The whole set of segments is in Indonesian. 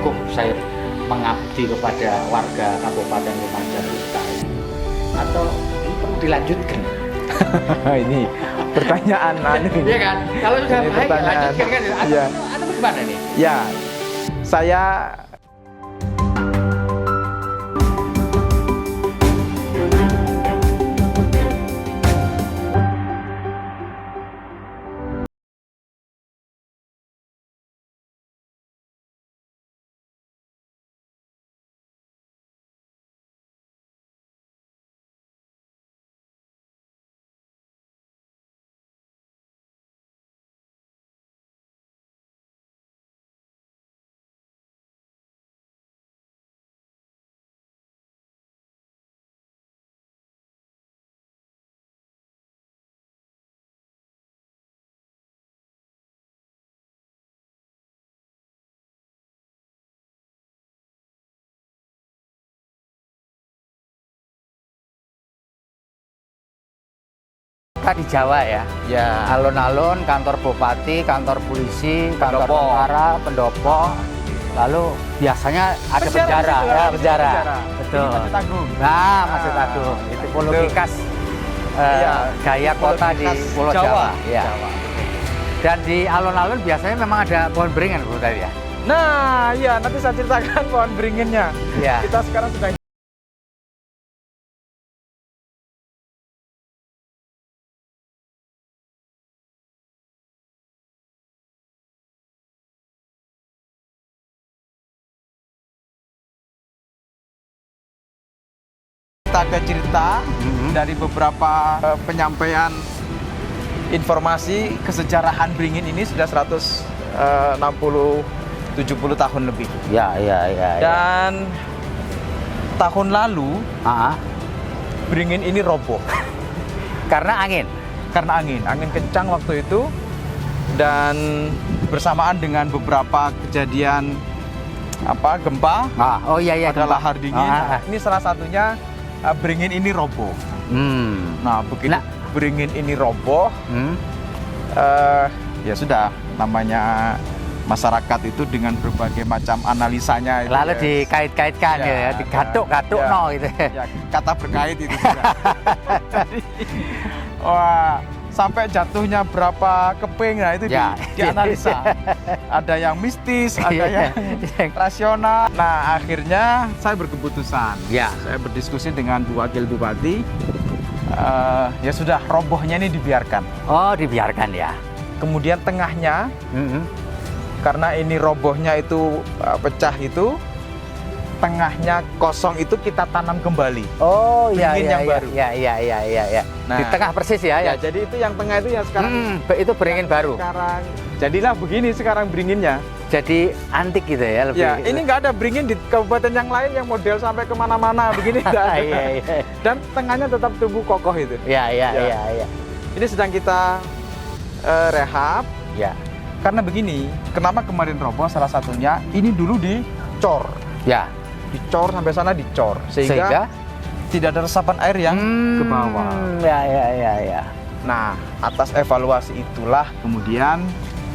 cukup saya mengabdi kepada warga Kabupaten Lumajang ini, atau ini perlu dilanjutkan? Ini pertanyaan anu ini. Iya kan? Kalau sudah Ini baik pertanyaan. lanjutkan kan? Atau, Iya. atau bagaimana nih? Ya, saya Di Jawa ya, alun-alun, kantor bupati, kantor polisi, kantor Pendopo. tentara, pendopo, lalu biasanya ada penjara, ya penjara, betul. Masjid Agung. Nah, Masjid Agung, itu pologi khas Iya, gaya kota di khas Pulau Jawa. Jawa. Ya. Jawa. Dan di alun-alun biasanya memang ada pohon beringin, Bu tadi ya. Nah, iya nanti saya ceritakan pohon beringinnya. Iya. Kita sekarang sedang kita ke cerita dari beberapa penyampaian informasi kesejarahan beringin ini sudah 160-70 tahun lebih. Ya, ya, ya. Dan tahun lalu Ah, beringin ini roboh karena angin. karena angin kencang waktu itu, dan bersamaan dengan beberapa kejadian gempa Oh iya iya. pada gempa. lahar dingin. Ah, ah. Ini salah satunya beringin ini roboh. Nah, begitu Nah. beringin ini roboh, ya sudah, namanya masyarakat itu dengan berbagai macam analisanya itu Lalu ya, dikait-kaitkan Ya, ya, digatuk-gatuk ya. no gitu. ya, kata berkait itu juga. Jadi, wah, sampai jatuhnya berapa keping, nah itu Ya. dianalisa. Ada yang mistis, ada yang rasional. Nah, akhirnya saya berkeputusan. Ya. Saya berdiskusi dengan Bu Wakil Bupati. Ya sudah, robohnya ini dibiarkan. Oh, dibiarkan ya. Kemudian tengahnya, karena ini robohnya itu pecah itu, tengahnya kosong itu kita tanam kembali. Oh iya Beringin iya yang iya, baru. iya iya iya iya iya. Nah. Di tengah persis ya Ya, ya. jadi itu yang tengah itu yang sekarang. Itu beringin baru. Sekarang jadilah begini sekarang beringinnya. Jadi antik gitu ya lebih. Ya, ini nggak ada beringin di kabupaten yang lain yang model sampai kemana-mana begini nggak ada. Iya iya. Dan tengahnya tetap tumbuh kokoh itu. Iya iya Ya. iya iya. Ini sedang kita rehab. Ya. Karena begini, kenapa kemarin roboh salah satunya ini dulu dicor. Ya. Dicor sampai sana dicor Sehingga sehingga tidak ada resapan air yang ke bawah. Ya ya ya ya. Nah, atas evaluasi itulah kemudian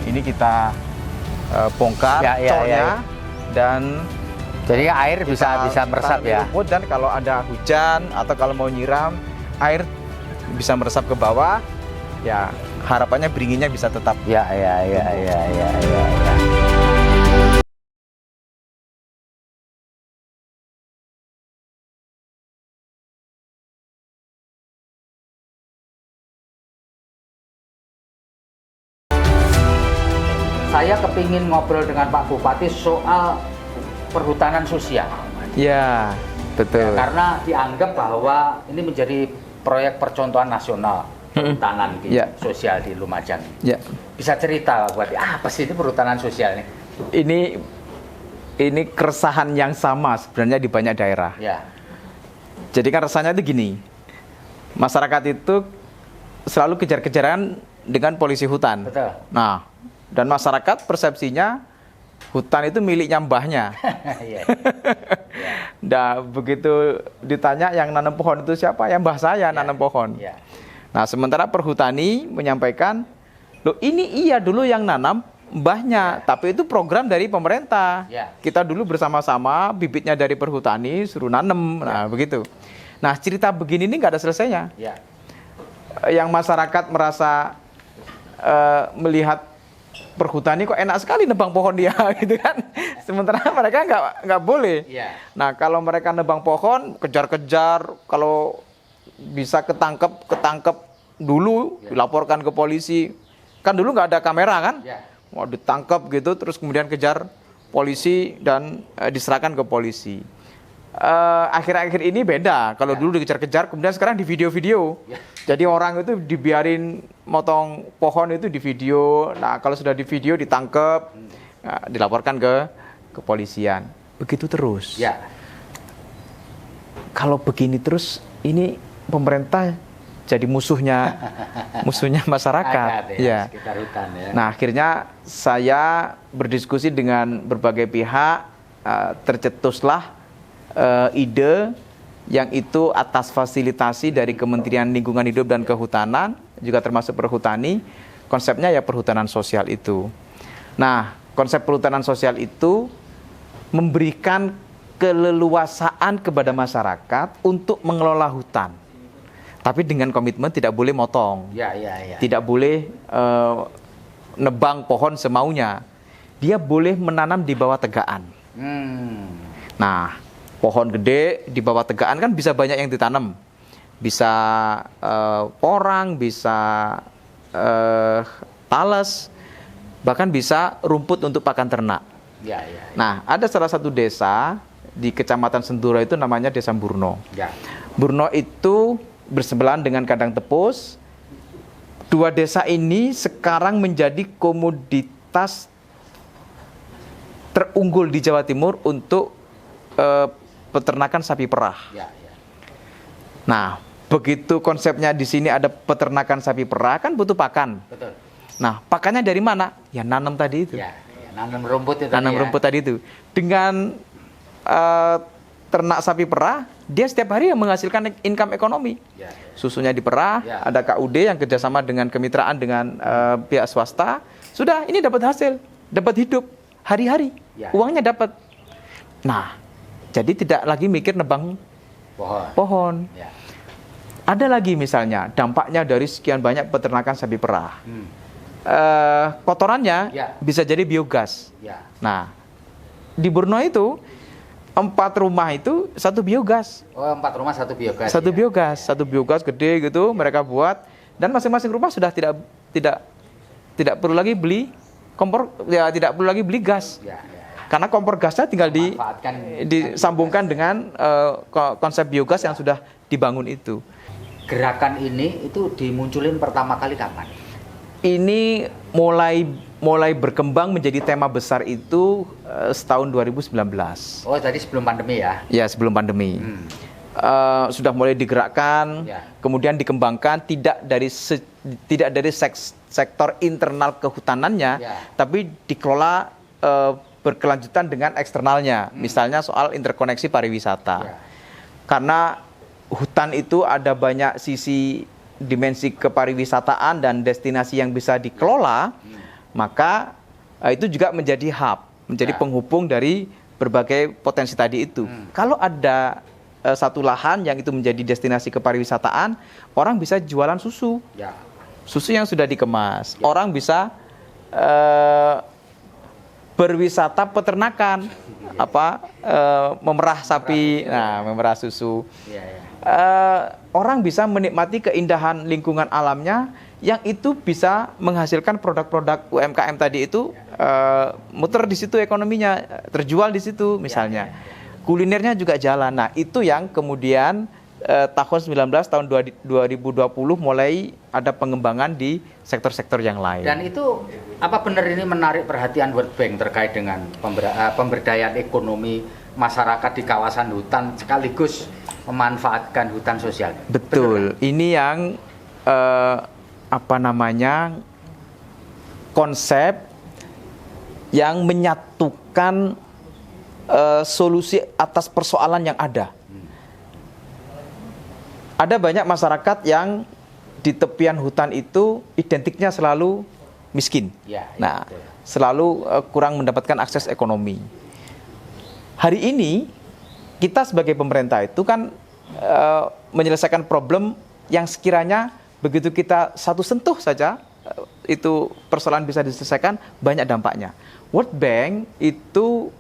ini kita bongkar Ya, ya, cornya ya. dan Jadi air bisa meresap tanami ya. rumput, dan kalau ada hujan atau kalau mau nyiram, air bisa meresap ke bawah. Ya, harapannya beringinnya bisa tetap. Ya ya ya ya ya ya. Ya. Saya kepingin ngobrol dengan Pak Bupati soal perhutanan sosial. Ya, betul. Karena dianggap bahwa ini menjadi proyek percontohan nasional perhutanan Ya. sosial di Lumajang. Ya, Bisa cerita Pak Bupati, apa sih ini perhutanan sosial ini? ini keresahan yang sama sebenarnya di banyak daerah. Ya. Jadi kan rasanya itu gini, masyarakat itu selalu kejar-kejaran dengan polisi hutan. Betul. Nah, dan masyarakat persepsinya hutan itu miliknya mbahnya. Iya. Nah, begitu ditanya yang nanam pohon itu siapa? Ya mbah saya nanam pohon. Ya. Nah, sementara perhutani menyampaikan, loh ini iya dulu yang nanam mbahnya, tapi itu program dari pemerintah. Ya. Kita dulu bersama-sama, bibitnya dari perhutani, suruh nanem, nah begitu. Nah cerita begini ini nggak ada selesainya. Ya. Yang masyarakat merasa melihat perhutani kok enak sekali nebang pohon dia gitu kan. Sementara mereka nggak boleh. Ya. Nah kalau mereka nebang pohon, kejar-kejar, kalau bisa ketangkep dulu, dilaporkan ke polisi. Kan dulu nggak ada kamera kan, mau ditangkap gitu, terus kemudian kejar polisi dan diserahkan ke polisi. Akhir-akhir ini beda, kalau dulu dikejar-kejar, kemudian sekarang di video-video. Jadi orang itu dibiarin motong pohon itu di video. Nah kalau sudah di video ditangkap, dilaporkan ke kepolisian. Begitu terus. Ya. Kalau begini terus, ini pemerintah jadi musuhnya masyarakat. Ya. Sekitar hutan ya. Nah, akhirnya saya berdiskusi dengan berbagai pihak, tercetuslah ide yang itu atas fasilitasi dari Kementerian Lingkungan Hidup dan Kehutanan, juga termasuk perhutani, konsepnya ya perhutanan sosial itu. Nah, konsep perhutanan sosial itu memberikan keleluasaan kepada masyarakat untuk mengelola hutan. Tapi dengan komitmen tidak boleh motong, tidak boleh nebang pohon semaunya. Dia boleh menanam di bawah tegaan. Nah, pohon gede di bawah tegaan kan bisa banyak yang ditanam. Bisa porang, bisa tales, bahkan bisa rumput untuk pakan ternak. Nah, ada salah satu desa di Kecamatan Senduro itu namanya Desa Burno. Burno itu bersebelahan dengan Kandang Tepus. Dua desa ini sekarang menjadi komoditas terunggul di Jawa Timur untuk peternakan sapi perah. Nah, begitu konsepnya di sini ada peternakan sapi perah, kan butuh pakan. Betul. Nah, pakannya dari mana? Ya nanam tadi itu. Nanam rumput itu. Nanam rumput tadi itu. Dengan ternak sapi perah, dia setiap hari yang menghasilkan income ekonomi. Susunya diperah, ada KUD yang kerjasama dengan kemitraan dengan pihak swasta. Sudah, ini dapat hasil, dapat hidup hari-hari, uangnya dapat. Nah, jadi tidak lagi mikir nebang pohon. Ada lagi misalnya dampaknya dari sekian banyak peternakan sapi perah. Kotorannya bisa jadi biogas. Nah, di Burno itu 4 rumah itu 1 biogas. 4 rumah 1 biogas. Satu biogas gede gitu mereka buat, dan masing-masing rumah sudah tidak perlu lagi beli kompor, ya tidak perlu lagi beli gas. Karena kompor gasnya tinggal disambungkan dengan konsep biogas yang sudah dibangun itu. Gerakan ini itu dimunculin pertama kali kapan? Ini mulai berkembang menjadi tema besar itu setahun 2019. Oh, tadi sebelum pandemi ya? Ya, sebelum pandemi. Sudah mulai digerakkan, kemudian dikembangkan tidak dari sektor internal kehutanannya, tapi dikelola berkelanjutan dengan eksternalnya. Misalnya soal interkoneksi pariwisata. Karena hutan itu ada banyak sisi dimensi kepariwisataan dan destinasi yang bisa dikelola, maka itu juga menjadi hub, menjadi penghubung dari berbagai potensi tadi itu. Kalau ada satu lahan yang itu menjadi destinasi kepariwisataan, orang bisa jualan susu, susu yang sudah dikemas. Orang bisa berwisata peternakan, memerah sapi, memerah susu. Orang bisa menikmati keindahan lingkungan alamnya yang itu bisa menghasilkan produk-produk UMKM tadi itu muter di situ ekonominya, terjual di situ misalnya. Kulinernya juga jalan. Nah, itu yang kemudian tahun 2020 mulai ada pengembangan di sektor-sektor yang lain. Dan itu apa benar ini menarik perhatian World Bank terkait dengan pemberdayaan ekonomi masyarakat di kawasan hutan sekaligus memanfaatkan hutan sosial? Betul. Benar? Ini yang konsep yang menyatukan solusi atas persoalan yang ada. Ada banyak masyarakat yang di tepian hutan itu identiknya selalu miskin. Ya, ya, Nah, betul. selalu kurang mendapatkan akses ekonomi. Hari ini kita sebagai pemerintah itu kan menyelesaikan problem yang sekiranya begitu kita satu sentuh saja itu persoalan bisa diselesaikan, banyak dampaknya. World Bank itu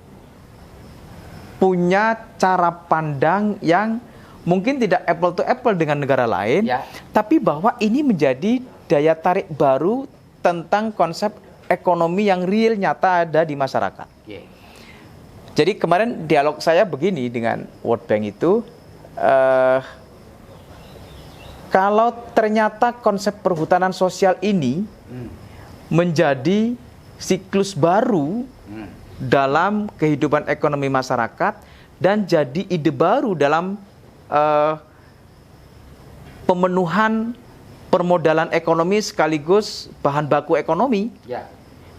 punya cara pandang yang mungkin tidak apple to apple dengan negara lain, Ya. tapi bahwa ini menjadi daya tarik baru tentang konsep ekonomi yang real nyata ada di masyarakat. Oke. Jadi kemarin dialog saya begini dengan World Bank itu, kalau ternyata konsep perhutanan sosial ini menjadi siklus baru dalam kehidupan ekonomi masyarakat dan jadi ide baru dalam pemenuhan permodalan ekonomi sekaligus bahan baku ekonomi. Ya.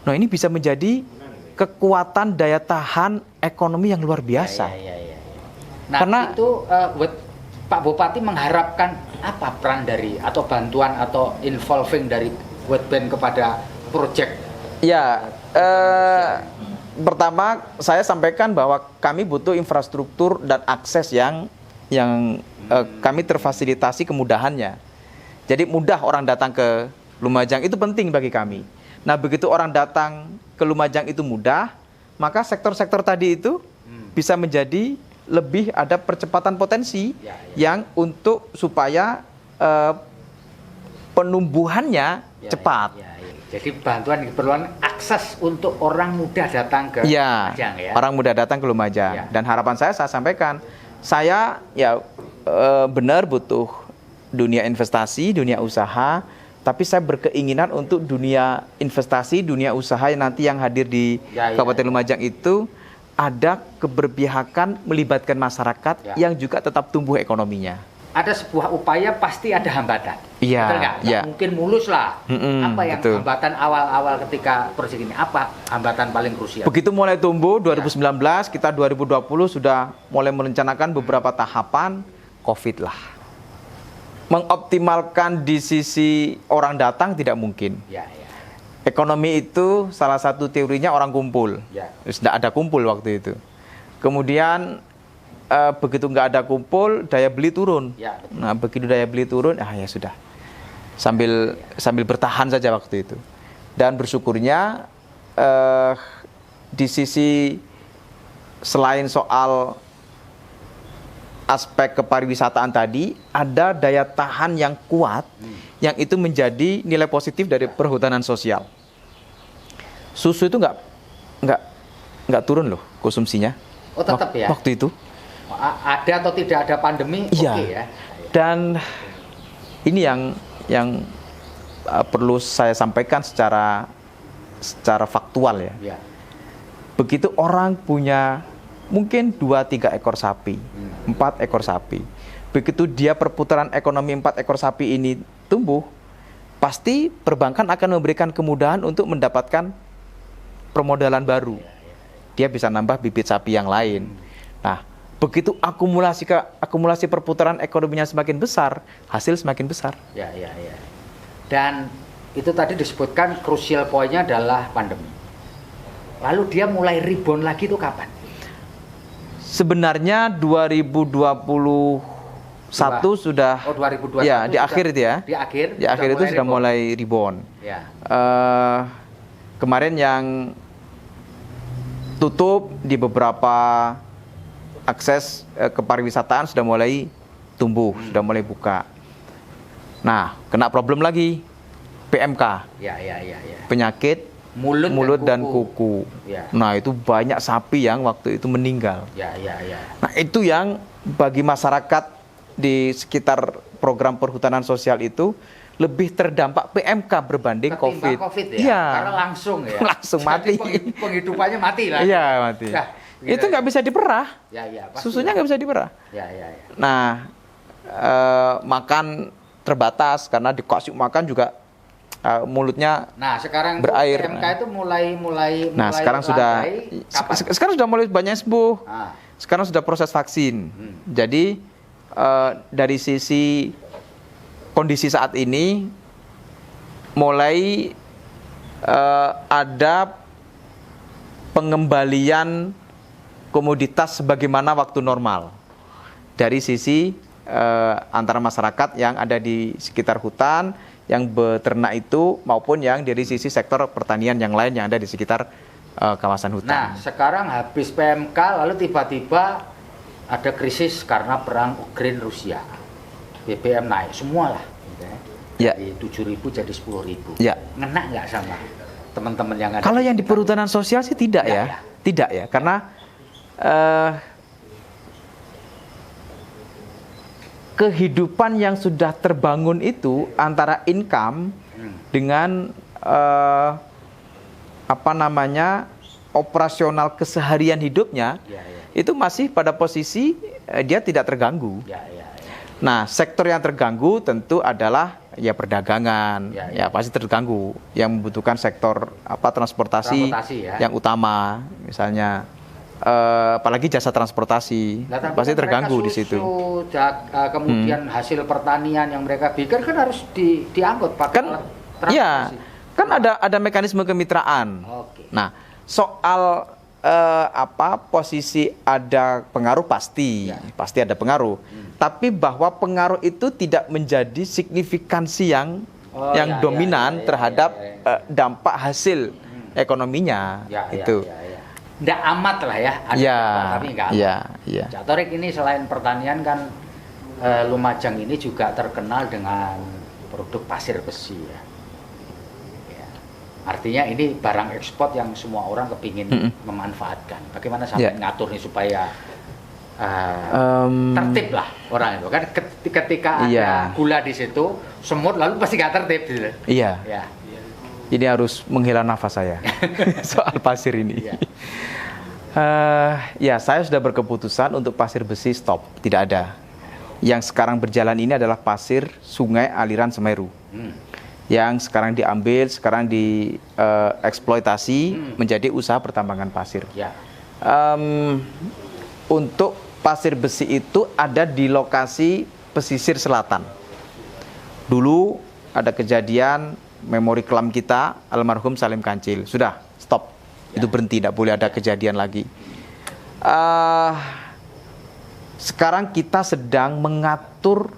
Nah, ini bisa menjadi kekuatan daya tahan ekonomi yang luar biasa. Ya. Nah, Karena- itu Pak Bupati mengharapkan apa peran dari atau bantuan atau involving dari World Bank kepada proyek? Ya, pertama saya sampaikan bahwa kami butuh infrastruktur dan akses yang kami terfasilitasi kemudahannya. Jadi mudah orang datang ke Lumajang itu penting bagi kami. Nah, begitu orang datang ke Lumajang itu mudah, maka sektor-sektor tadi itu bisa menjadi lebih ada percepatan potensi Ya. yang untuk supaya penumbuhannya cepat. Ya. Jadi bantuan diperlukan akses untuk orang mudah datang ke Ya, Lumajang ya. orang muda datang ke Lumajang. Ya. Dan harapan saya sampaikan, saya ya benar butuh dunia investasi, dunia usaha, tapi saya berkeinginan untuk dunia investasi, dunia usaha yang nanti yang hadir di Ya. Kabupaten Lumajang itu ada keberpihakan melibatkan masyarakat Ya. yang juga tetap tumbuh ekonominya. Ada sebuah upaya pasti ada hambatan. Iya, Betul nggak? Nggak iya. mungkin mulus lah. Apa yang betul. hambatan awal-awal ketika proyek ini? Apa hambatan paling krusial? Begitu mulai tumbuh 2019, kita 2020 sudah mulai merencanakan beberapa tahapan, COVID lah. Mengoptimalkan di sisi orang datang tidak mungkin. Ya. Ekonomi itu salah satu teorinya orang kumpul. Ya. Tidak ada kumpul waktu itu. Kemudian begitu nggak ada kumpul, daya beli turun. Ya, betul. Nah, begitu daya beli turun, ya sudah. Sambil bertahan saja waktu itu. Dan bersyukurnya di sisi selain soal aspek kepariwisataan tadi, ada daya tahan yang kuat yang itu menjadi nilai positif dari perhutanan sosial. Susu itu nggak turun loh konsumsinya. Oh, tetap ya? Waktu itu. Ada atau tidak ada pandemi, Iya. oke ya. Dan ini yang perlu saya sampaikan secara faktual ya. Ya. Begitu orang punya mungkin 2-3 ekor sapi, 4 ekor sapi. Begitu dia perputaran ekonomi 4 ekor sapi ini tumbuh, pasti perbankan akan memberikan kemudahan untuk mendapatkan permodalan baru. Dia bisa nambah bibit sapi yang lain. Nah, begitu akumulasi perputaran ekonominya semakin besar, hasil semakin besar. Ya. Dan itu tadi disebutkan krusial poinnya adalah pandemi. Lalu dia mulai rebound lagi itu kapan? Sebenarnya 2021 sudah. Oh, 2021 Ya, di sudah- akhir itu ya. Di akhir. Di akhir itu sudah rebound. mulai rebound. Ya. Kemarin yang tutup di beberapa akses kepariwisataan sudah mulai tumbuh, sudah mulai buka. Nah, kena problem lagi, PMK, Ya. penyakit mulut dan kuku. Ya. Nah, itu banyak sapi yang waktu itu meninggal. Ya. Nah, itu yang bagi masyarakat di sekitar program perhutanan sosial itu lebih terdampak PMK berbanding Ketimbang COVID. COVID ya. Iya. Karena langsung ya. Langsung Jadi mati. Penghidupannya mati lah. Iya, mati. Nah, Itu nggak bisa diperah. Ya. Pasti Susunya lah. nggak bisa diperah. Ya. Nah, makan terbatas karena dikasih makan juga mulutnya. Nah, sekarang tuh Berair. PMK itu mulai Nah, sekarang sudah kapan? sekarang sudah mulai banyak sembuh. Ah. Sekarang sudah proses vaksin. Jadi dari sisi kondisi saat ini mulai ada pengembalian komoditas sebagaimana waktu normal dari sisi antara masyarakat yang ada di sekitar hutan, yang beternak itu, maupun yang dari sisi sektor pertanian yang lain yang ada di sekitar kawasan hutan. Nah, sekarang habis PMK lalu tiba-tiba ada krisis karena perang Ukraina Rusia. BBM naik semua lah. Gitu ya. Dari 7.000 jadi 10.000. Ya. Ngena nggak sama teman-teman yang ada? Kalau yang di perhutanan sosial sih tidak Ya, ya. ya. Tidak ya, karena kehidupan yang sudah terbangun itu antara income dengan operasional keseharian hidupnya, Ya, ya. itu masih pada posisi dia tidak terganggu. Ya, ya, ya. Nah, sektor yang terganggu tentu adalah ya perdagangan, Ya, ya pasti terganggu. Yang membutuhkan sektor transportasi ya. yang utama, misalnya apalagi jasa transportasi, Nah, tapi pasti kan terganggu mereka di situ. Kemudian hasil pertanian yang mereka bikin kan harus diangkut pakai Kan, alat ya, transportasi. kan ada mekanisme kemitraan. Oke. Nah, soal posisi ada pengaruh pasti, Ya. pasti ada pengaruh. Tapi bahwa pengaruh itu tidak menjadi signifikansi yang ya, dominan ya, terhadap ya. dampak hasil ekonominya Ya, itu. ya. Nggak amat lah ya, ada Ya, dampak, tapi nggak amat. ya. Cak Torik ini selain pertanian kan Lumajang ini juga terkenal dengan produk pasir besi ya. Ya. Artinya ini barang ekspor yang semua orang kepingin memanfaatkan. Bagaimana sampai ngatur nih supaya tertib lah orang itu kan ketika ada gula di situ semut lalu pasti nggak tertib gitu. Iya. Ya. Ini harus menghela nafas saya soal pasir ini. Iya. Ya, saya sudah berkeputusan untuk pasir besi stop, tidak ada. Yang sekarang berjalan ini adalah pasir sungai aliran Semeru. Yang sekarang diambil, sekarang dieksploitasi menjadi usaha pertambangan pasir. Ya. Untuk pasir besi itu ada di lokasi pesisir selatan. Dulu ada kejadian memori kelam kita, almarhum Salim Kancil. Sudah, stop. Itu berhenti, tidak boleh ada kejadian lagi. Sekarang kita sedang mengatur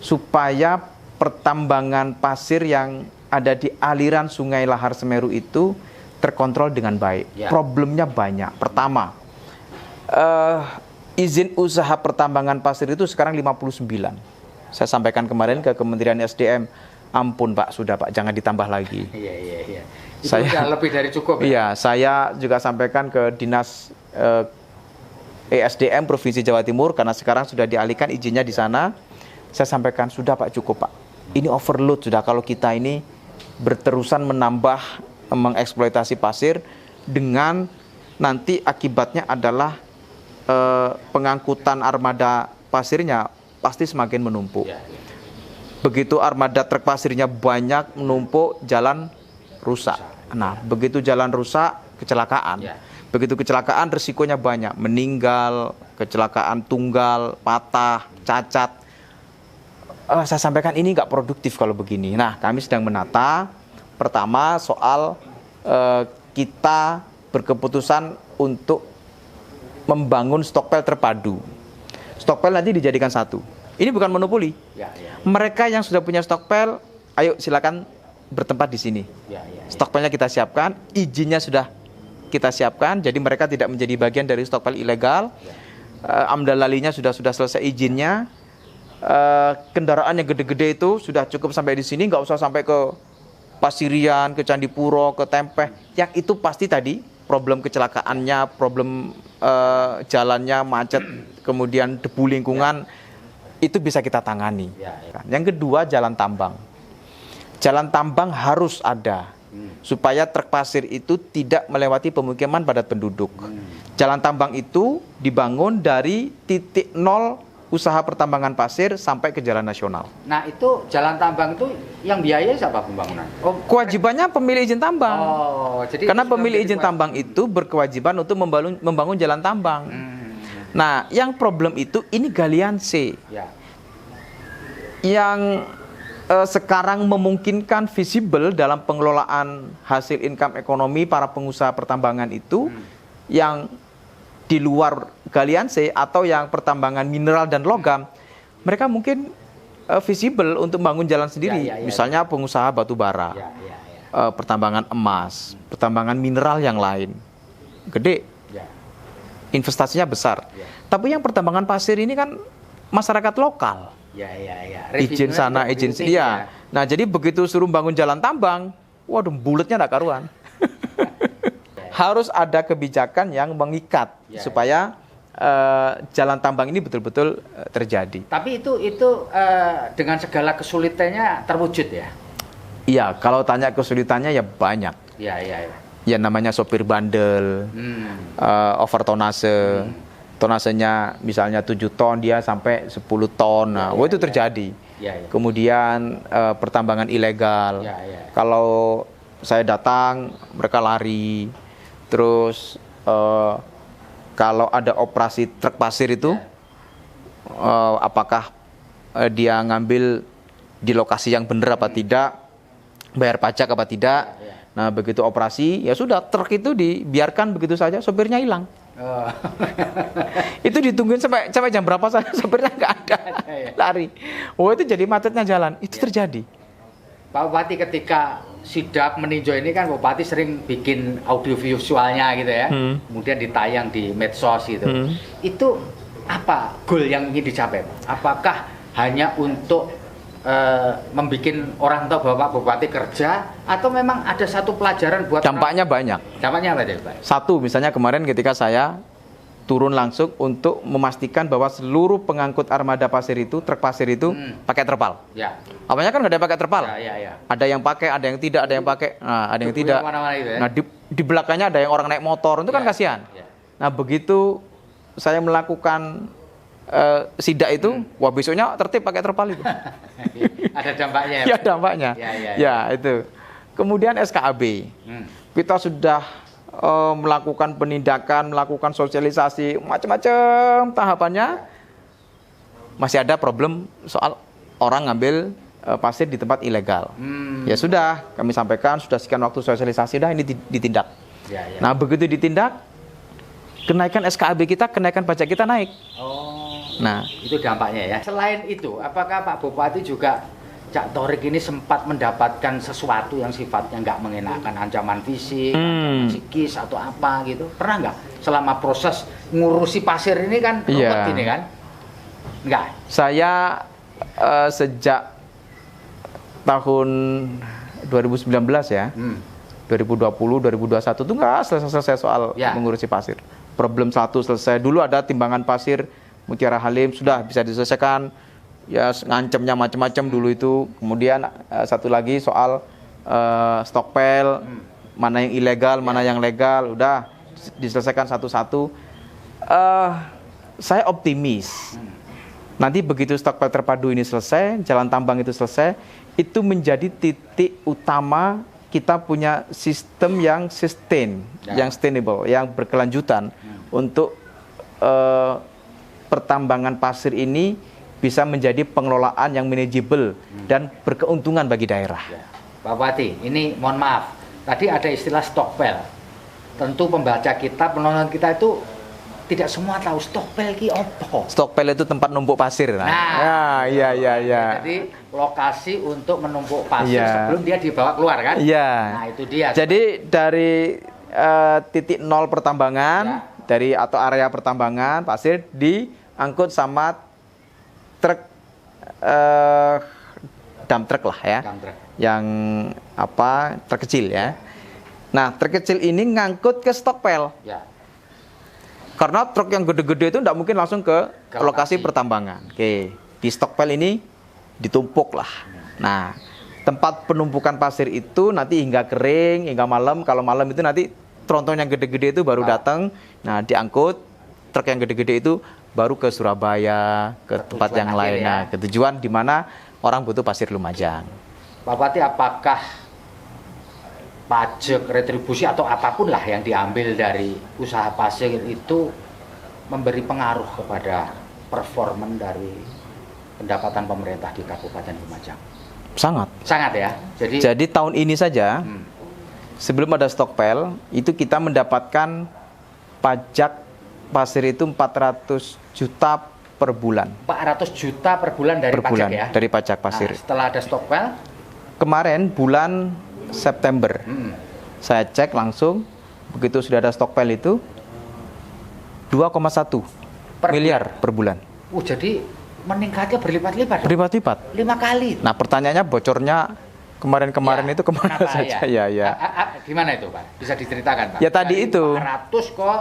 supaya pertambangan pasir yang ada di aliran Sungai Lahar Semeru itu terkontrol dengan baik. Ya. Problemnya banyak. Pertama, izin usaha pertambangan pasir itu sekarang 59. Saya sampaikan kemarin ke Kementerian SDM, ampun Pak, sudah Pak, jangan ditambah lagi. Iya. Itu sudah lebih dari cukup ya? Iya, saya juga sampaikan ke Dinas ESDM Provinsi Jawa Timur, karena sekarang sudah dialihkan izinnya di sana. Saya sampaikan, sudah Pak, cukup Pak. Ini overload sudah kalau kita ini berterusan menambah, mengeksploitasi pasir, dengan nanti akibatnya adalah pengangkutan armada pasirnya pasti semakin menumpuk. Ya. Begitu armada truk pasirnya banyak menumpuk, jalan rusak. Nah, begitu jalan rusak, kecelakaan. Ya. Begitu kecelakaan, risikonya banyak. Meninggal, kecelakaan tunggal, patah, cacat. Saya sampaikan ini nggak produktif kalau begini. Nah, kami sedang menata. Pertama, soal kita berkeputusan untuk membangun stokpel terpadu. Stokpel nanti dijadikan satu. Ini bukan monopoli. Ya. Mereka yang sudah punya stokpel, ayo silakan bertempat di sini. Ya. Stokpelnya kita siapkan, izinnya sudah kita siapkan, jadi mereka tidak menjadi bagian dari stokpel ilegal. Amdal lalinya sudah selesai izinnya. Kendaraan yang gede-gede itu sudah cukup sampai di sini, nggak usah sampai ke Pasirian, ke Candipuro, ke Tempeh. Yang itu pasti tadi problem kecelakaannya, problem jalannya macet, kemudian debu lingkungan, itu bisa kita tangani. Ya. Yang kedua, jalan tambang. Jalan tambang harus ada supaya truk pasir itu tidak melewati pemukiman padat penduduk. Jalan tambang itu dibangun dari titik nol usaha pertambangan pasir sampai ke jalan nasional. Nah, itu jalan tambang itu yang biayai siapa pembangunan? Kewajibannya pemilik izin tambang. Jadi karena itu sudah pemilik menjadi izin tambang itu berkewajiban untuk membangun jalan tambang. Nah, yang problem itu ini galian C. Ya. Yang sekarang memungkinkan visible dalam pengelolaan hasil income ekonomi para pengusaha pertambangan itu yang di luar galian C atau yang pertambangan mineral dan logam, mereka mungkin visible untuk membangun jalan sendiri. Misalnya pengusaha batu bara, pertambangan emas, pertambangan mineral yang lain, gede, investasinya besar. Tapi yang pertambangan pasir ini kan masyarakat lokal. Izin sana, izin sini. Ya. Nah, jadi begitu suruh bangun jalan tambang, waduh, buletnya nggak karuan. Harus ada kebijakan yang mengikat supaya jalan tambang ini betul-betul terjadi. Tapi itu dengan segala kesulitannya terwujud ya? Iya, kalau tanya kesulitannya ya banyak. Ya namanya sopir bandel, overtonase. Tonasenya misalnya 7 ton, dia sampai 10 ton. Nah, itu terjadi. Kemudian pertambangan ilegal. Kalau saya datang, mereka lari. Terus kalau ada operasi truk pasir itu, apakah dia ngambil di lokasi yang benar apa tidak, bayar pajak apa tidak. Nah, begitu operasi, ya sudah, truk itu dibiarkan begitu saja, sopirnya hilang. Itu ditungguin sampai jam berapa saja, sopirnya nggak ada, lari. Itu jadi macetnya jalan. Itu terjadi. Pak Bupati, ketika sidak meninjau ini kan Bupati sering bikin audio visualnya gitu ya, kemudian ditayang di medsos gitu. Itu apa goal yang ingin dicapai? Apakah hanya untuk membuat orang tahu bahwa Pak Bupati kerja, atau memang ada satu pelajaran buat dampaknya banyak. Dampaknya apa Pak? Satu, misalnya kemarin ketika saya turun langsung untuk memastikan bahwa seluruh pengangkut armada pasir itu, truk pasir itu pakai terpal. Awalnya kan nggak ada yang pakai terpal. Ada yang pakai, ada yang tidak, ada yang pakai, ada yang tidak. Itu, ya? Nah, di belakangnya ada yang orang naik motor, itu kan kasihan. Nah, begitu saya melakukan sidak itu, wah besoknya tertib pakai terpal itu. Ada dampaknya. Ya, dampaknya. Ya, itu. Kemudian SKAB. Kita sudah melakukan penindakan, melakukan sosialisasi, macam-macam tahapannya. Masih ada problem soal orang ngambil pasir di tempat ilegal. Ya sudah, kami sampaikan, sudah sekian waktu sosialisasi, dah ini ditindak. Nah, begitu ditindak, kenaikan SKAB kita, kenaikan pajak kita naik. Nah, itu dampaknya ya. Selain itu, apakah Pak Bupati juga, Cak Thorik ini sempat mendapatkan sesuatu yang sifatnya nggak mengenakan, ancaman fisik, ancaman psikis atau apa gitu? Pernah nggak selama proses ngurusi pasir ini kan ruwet ini kan? Nggak. Saya sejak tahun 2019 ya, 2020, 2021 itu nggak selesai soal mengurusi pasir. Problem satu selesai. Dulu ada timbangan pasir Mutiara Halim, sudah bisa diselesaikan. Ya, ngancamnya macam-macam dulu itu. Kemudian satu lagi soal stockpile, mana yang ilegal, mana yang legal, udah diselesaikan satu-satu. Saya optimis. Nanti begitu stockpile terpadu ini selesai, jalan tambang itu selesai, itu menjadi titik utama kita punya sistem yang sustain, yang sustainable, yang berkelanjutan untuk pertambangan pasir ini bisa menjadi pengelolaan yang manageable dan berkeuntungan bagi daerah. Pak Bupati, ini mohon maaf, tadi ada istilah stockpile. Tentu pembaca kita, penonton kita itu tidak semua tahu stockpile ki opo. Stockpile itu tempat numpuk pasir. Nah, iya. Jadi lokasi untuk menumpuk pasir sebelum dia dibawa keluar kan? Iya. Nah, itu dia. Jadi dari titik nol pertambangan, dari atau area pertambangan pasir diangkut sama truk, dump truck lah ya, yang apa, truk kecil ya. Nah, truk kecil ini ngangkut ke stockpile. Karena truk yang gede-gede itu tidak mungkin langsung ke lokasi pertambangan. Oke, di stockpile ini ditumpuk lah. Nah, tempat penumpukan pasir itu nanti hingga kering, hingga malam. Kalau malam itu nanti tronton yang gede-gede itu baru datang. Nah, diangkut truk yang gede-gede itu baru ke Surabaya, ke tempat yang lainnya, ke tujuan di mana orang butuh pasir Lumajang. Pak Bupati, apakah pajak, retribusi atau apapun lah yang diambil dari usaha pasir itu memberi pengaruh kepada performa dari pendapatan pemerintah di Kabupaten Lumajang? Sangat. Sangat ya. Jadi tahun ini saja, Hmm. sebelum ada Stockpile, itu kita mendapatkan pajak pasir itu 400 juta per bulan. 400 juta per bulan dari Per pajak bulan, ya. dari pajak pasir. Nah, setelah ada Stockpile, Kemarin bulan September, saya cek langsung, begitu sudah ada Stockpile itu 2,1 Per miliar per bulan. jadi meningkatnya berlipat-lipat. dong. Berlipat-lipat. 5 kali. Nah, pertanyaannya bocornya kemarin-kemarin Ya, itu kemana kenapa saja? Ya. Gimana itu, Pak? Bisa diceritakan, Pak? Ya, tadi Dari itu. 400 kok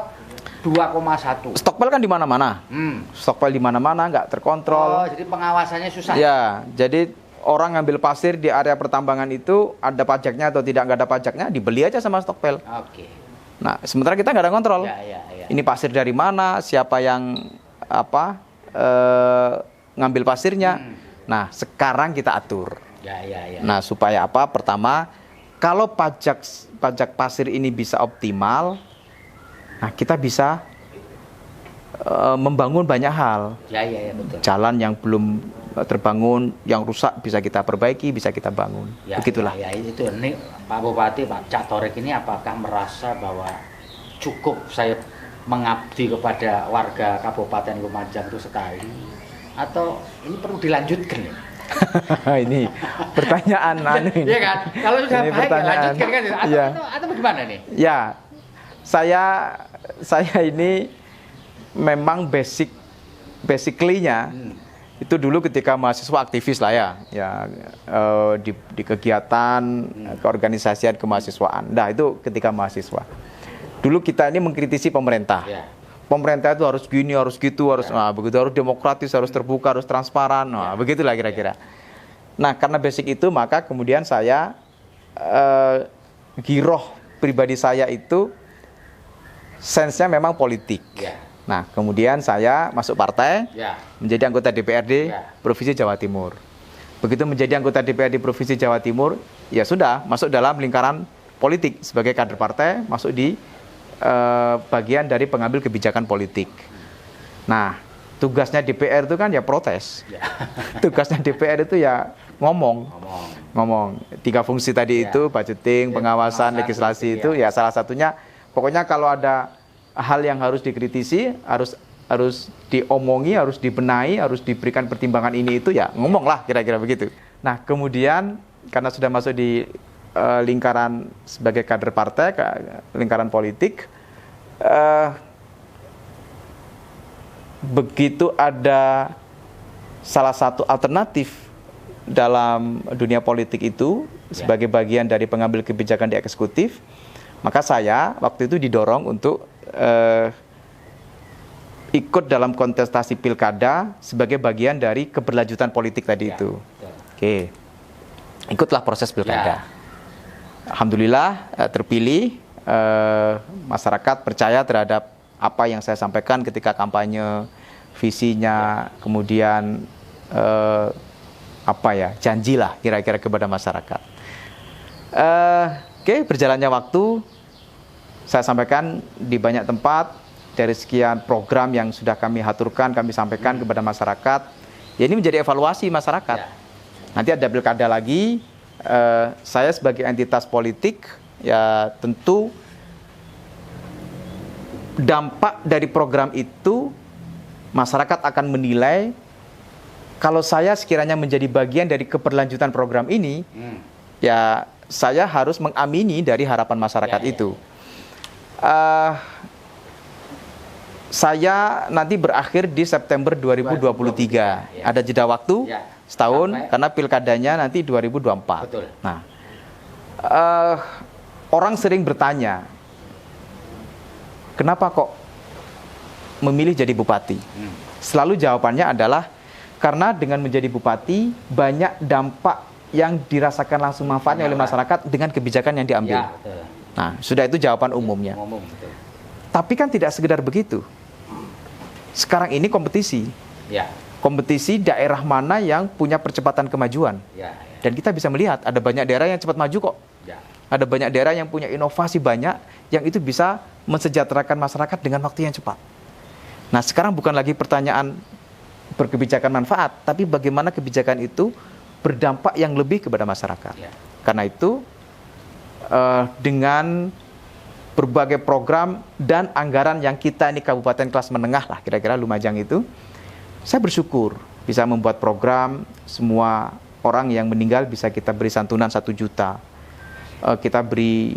2,1. Stockpile kan di mana-mana. Stockpile di mana-mana, nggak Oh, terkontrol. jadi pengawasannya susah. Ya, jadi orang ngambil pasir di area pertambangan itu ada pajaknya atau tidak, nggak ada pajaknya, dibeli aja sama Stockpile. Oke. Nah, sementara kita nggak ada kontrol. Ya. Ini pasir dari mana, siapa yang ngambil pasirnya. Nah, sekarang kita atur. Ya. Nah, supaya apa? Pertama, kalau pajak pasir ini bisa optimal, nah kita bisa membangun banyak hal. Ya, betul. Jalan yang belum terbangun, yang rusak bisa kita perbaiki, bisa kita bangun. Ya, Begitulah. Ya, itu. Ini Pak Bupati, Pak Cak Torik ini apakah merasa bahwa cukup saya mengabdi kepada warga Kabupaten Lumajang itu sekali, atau ini perlu dilanjutkan ya? Ini pertanyaan ini. Iya kan? Kalau sudah Ini baik ya pertanyaan. lanjutkan kan? Iya. Atau bagaimana nih? Ya, saya ini memang basically-nya itu dulu ketika mahasiswa aktivis lah ya di kegiatan keorganisasian kemahasiswaan. Nah, itu ketika mahasiswa. Dulu kita ini mengkritisi pemerintah. Ya. Pemerintah itu harus gini, harus gitu, harus begitu, harus demokratis, harus terbuka, harus transparan. Nah, begitulah kira-kira. Nah, karena basic itu maka kemudian saya giroh pribadi saya itu sense-nya memang politik. Ya. Nah, kemudian saya masuk partai, Ya. menjadi anggota DPRD Provinsi Jawa Timur. Begitu menjadi anggota DPRD Provinsi Jawa Timur, ya sudah masuk dalam lingkaran politik sebagai kader partai, masuk di bagian dari pengambil kebijakan politik. Nah, tugasnya DPR itu kan ya protes. Ya. Tugasnya DPR itu ya ngomong. 3 fungsi tadi itu, budgeting, pengawasan, legislasi itu ya salah satunya. Pokoknya kalau ada hal yang harus dikritisi, harus diomongi, harus dibenahi, harus diberikan pertimbangan ini itu ya ngomong lah kira-kira begitu. Nah, kemudian karena sudah masuk di lingkaran sebagai kader partai, lingkaran politik, begitu ada salah satu alternatif dalam dunia politik itu sebagai bagian dari pengambil kebijakan di eksekutif, maka saya waktu itu didorong untuk ikut dalam kontestasi pilkada sebagai bagian dari keberlanjutan politik tadi itu. Oke, ikutlah proses pilkada. Alhamdulillah terpilih, masyarakat percaya terhadap apa yang saya sampaikan ketika kampanye, visinya, kemudian janjilah kira-kira kepada masyarakat. Oke, berjalannya waktu, saya sampaikan di banyak tempat, dari sekian program yang sudah kami haturkan, kami sampaikan kepada masyarakat, ya ini menjadi evaluasi masyarakat. Nanti ada pilkada lagi, saya sebagai entitas politik, ya tentu dampak dari program itu, masyarakat akan menilai, kalau saya sekiranya menjadi bagian dari keberlanjutan program ini, ya saya harus mengamini dari harapan masyarakat itu. Saya nanti berakhir di September 2023. Ada jeda waktu setahun karena pilkadanya nanti 2024. Betul. Nah, orang sering bertanya, kenapa kok memilih jadi bupati? Selalu jawabannya adalah karena dengan menjadi bupati banyak dampak yang dirasakan langsung manfaatnya oleh masyarakat dengan kebijakan yang diambil. Ya, betul. Nah, sudah itu jawaban umumnya. Betul. Tapi kan tidak sekedar begitu. Sekarang ini kompetisi. Ya. Kompetisi daerah mana yang punya percepatan kemajuan. Ya. Dan kita bisa melihat ada banyak daerah yang cepat maju kok. Ya. Ada banyak daerah yang punya inovasi banyak yang itu bisa mensejahterakan masyarakat dengan waktu yang cepat. Nah, sekarang bukan lagi pertanyaan berkebijakan manfaat, tapi bagaimana kebijakan itu berdampak yang lebih kepada masyarakat. Ya. Karena itu dengan berbagai program dan anggaran yang kita ini kabupaten kelas menengah lah kira-kira Lumajang itu, saya bersyukur bisa membuat program semua orang yang meninggal bisa kita beri santunan 1 juta. Kita beri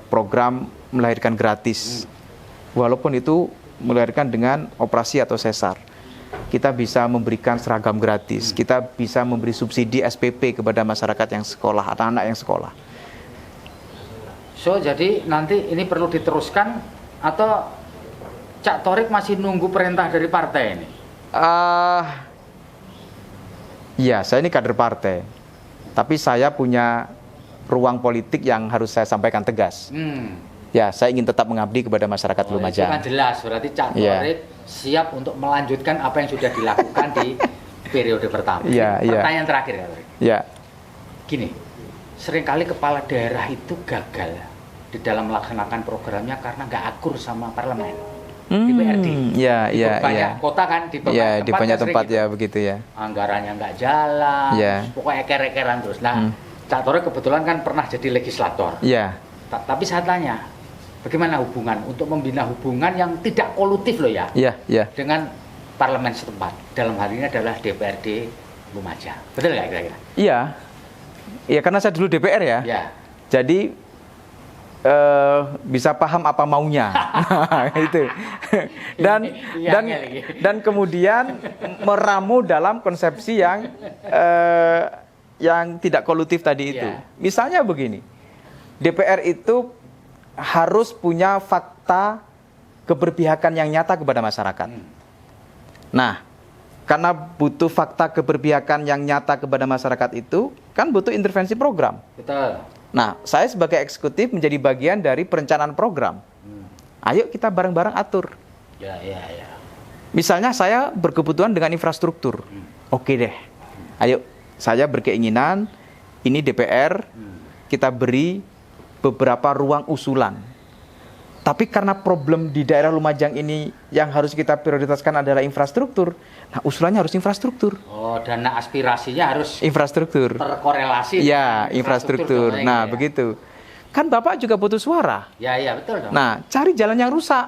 program melahirkan gratis, walaupun itu melahirkan dengan operasi atau sesar. Kita bisa memberikan seragam gratis, kita bisa memberi subsidi SPP kepada masyarakat yang sekolah, anak-anak yang sekolah. So, jadi nanti ini perlu diteruskan atau Cak Thorik masih nunggu perintah dari partai ini? Ya, saya ini kader partai, tapi saya punya ruang politik yang harus saya sampaikan tegas. Ya, saya ingin tetap mengabdi kepada masyarakat Lumajang. Itu kan jelas, berarti Cak Thorik siap untuk melanjutkan apa yang sudah dilakukan di periode pertama. Pertanyaan terakhir ya, Thorik. Ya. Gini, seringkali kepala daerah itu gagal di dalam melaksanakan programnya karena nggak akur sama parlemen. DPRD. Di banyak kota kan, di banyak tempat gitu. Ya begitu ya. Anggarannya nggak jalan, pokoknya eker-ekeran terus. Nah, Cak Thorik kebetulan kan pernah jadi legislator. Tapi saya tanya, bagaimana hubungan untuk membina hubungan yang tidak kolutif loh ya, dengan parlemen setempat. Dalam hal ini adalah DPRD Lumajang. Betul nggak kira-kira? Iya, karena saya dulu DPR ya. Jadi bisa paham apa maunya, itu. Dan kemudian meramu dalam konsepsi yang tidak kolutif tadi itu. Misalnya begini, DPR itu harus punya fakta keberpihakan yang nyata kepada masyarakat. Nah, karena butuh fakta keberpihakan yang nyata kepada masyarakat itu, kan butuh intervensi program. Betul. Nah, saya sebagai eksekutif menjadi bagian dari perencanaan program. Ayo kita bareng-bareng atur. Misalnya saya berkebutuhan dengan infrastruktur. Oke deh. Ayo, saya berkeinginan ini DPR kita beri beberapa ruang usulan. Tapi karena problem di daerah Lumajang ini yang harus kita prioritaskan adalah infrastruktur. Nah, usulannya harus infrastruktur. Oh, dana aspirasinya harus infrastruktur. Terkorelasi. Ya, infrastruktur. Nah, begitu. Kan Bapak juga butuh suara. Ya, betul dong. Nah, cari jalan yang rusak.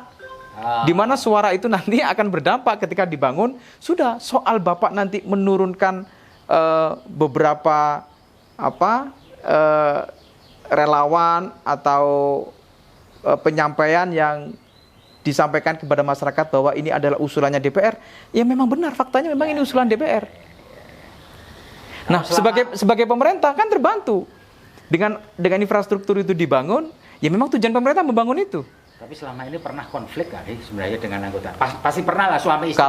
Di mana suara itu nanti akan berdampak ketika dibangun. Sudah, soal Bapak nanti menurunkan beberapa relawan atau penyampaian yang disampaikan kepada masyarakat bahwa ini adalah usulannya DPR, ya memang benar, faktanya memang ini usulan DPR. Nah, sebagai pemerintah kan terbantu dengan infrastruktur itu dibangun, ya memang tujuan pemerintah membangun itu. Tapi selama ini pernah konflik nggak sih sebenarnya dengan anggota? Pasti pernah lah, suami istri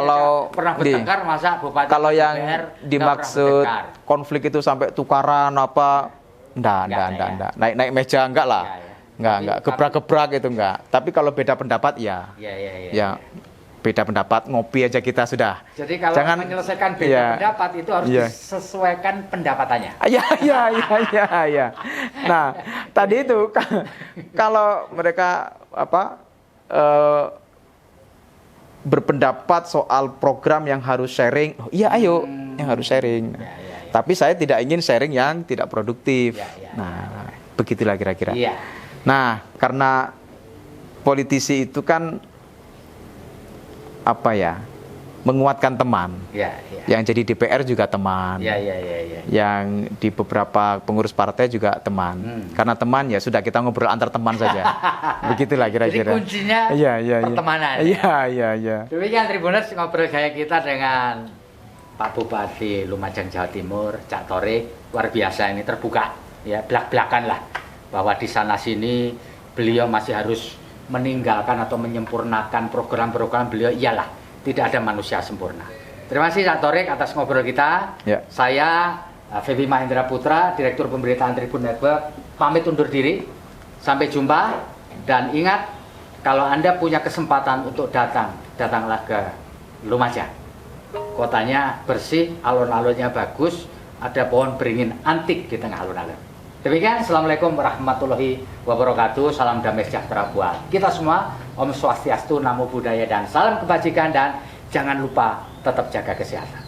pernah bertengkar, masa bupati kalau yang DPR dimaksud konflik itu sampai tukaran apa, enggak. Naik meja enggak lah. Enggak, gebrak-gebrak itu enggak. Tapi kalau beda pendapat ya beda pendapat, ngopi aja kita sudah. Jadi kalau menyelesaikan beda pendapat itu harus disesuaikan pendapatannya. Iya. Nah, tadi itu kalau mereka berpendapat soal program yang harus sharing, ayo yang harus sharing. Tapi saya tidak ingin sharing yang tidak produktif. Nah, begitulah kira-kira. Nah, karena politisi itu kan menguatkan teman. Yang jadi DPR juga teman. Yang di beberapa pengurus partai juga teman. Karena teman ya sudah, kita ngobrol antar teman saja. Begitulah kira-kira. Jadi kuncinya pertemanan. Iya. Demikian Tribuners, ngobrol kayak kita dengan Pak Bupati Lumajang Jawa Timur, Cak Thorik. Luar biasa, ini terbuka ya, belak-belakan lah, bahwa di sana sini beliau masih harus meninggalkan atau menyempurnakan program-program beliau. Iyalah, tidak ada manusia sempurna. Terima kasih Cak Thorik atas ngobrol kita. Saya Febi Mahendra Putra, Direktur Pemberitaan Tribun Network, pamit undur diri. Sampai jumpa, dan ingat, kalau Anda punya kesempatan untuk datanglah ke Lumajang. Kotanya bersih, alun-alunnya bagus, ada pohon beringin antik di tengah alun-alun. Demikian, Assalamualaikum warahmatullahi wabarakatuh. Salam damai sejahtera buat kita semua. Om Swastiastu, Namo Buddhaya, dan salam kebajikan. Dan jangan lupa tetap jaga kesehatan.